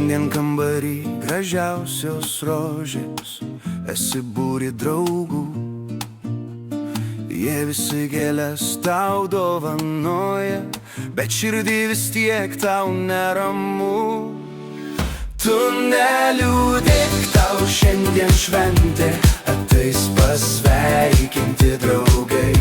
Šiandien kambarį gražiausios rožės, esi būri draugų. Jie visi gėles tau dovanoja, bet širdį vis tiek tau neramu. Tu neliūdėk, tau šiandien šventė, ateis pasveikinti draugai.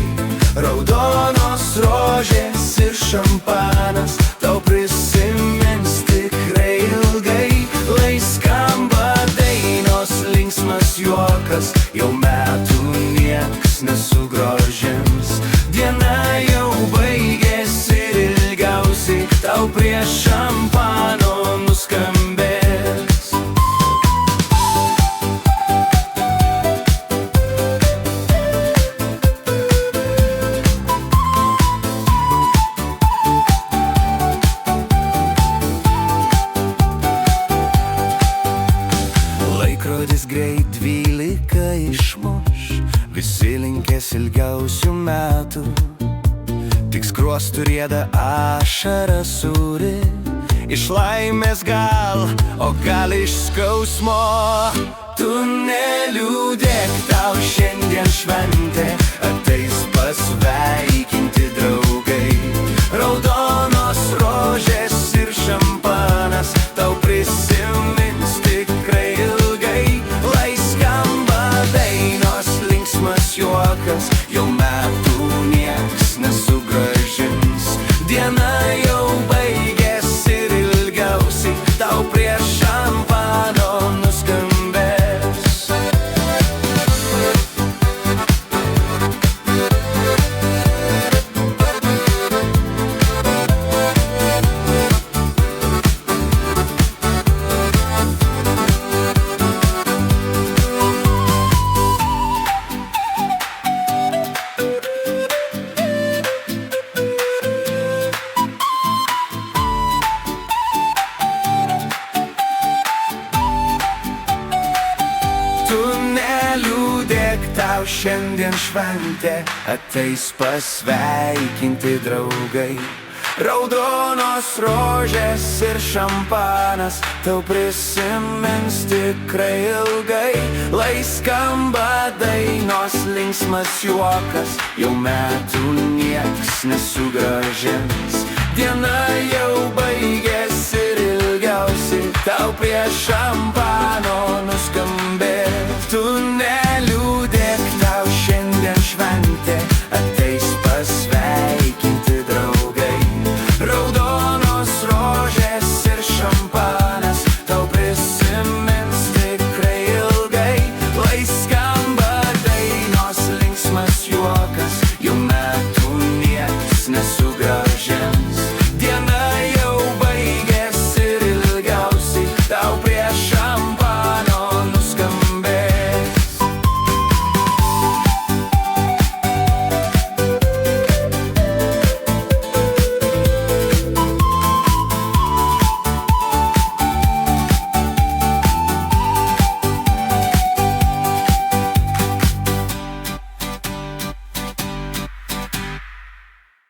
Raudonos rožės ir šampanas tau prisimins tikrai ilgai. Lai skamba dainos, linksmas juokas, jau metų nieks nesugrąžins. Diena jau baigėsi ir ilgiausiai tau prie šampano nuskambės. Laikrodis greit 12 išmuš, visi linkės ilgiausių metų. Tik skruostų rieda ašara sūri, iš laimės gal, o gal iš skausmo. Tu neliūdėk, tau šiandien šventė, ateis pasveikinti draugai. Raudonos rožės ir šampanas tau prisimins tikrai ilgai. Lai skamba dainos, linksmas juokas, jau metų nieks nesugrąžins. Diena jau baigėsi ir ilgiausiai tau prie šampano nuskambės. Tau šiandien šventė, ateis pasveikinti draugai. Raudonos rožės ir šampanas tau prisimins tikrai ilgai. Lai skamba dainos, linksmas juokas, jau metų nieks nesugrąžins. Diena jau baigėsi ir ilgiausiai tau prie šampano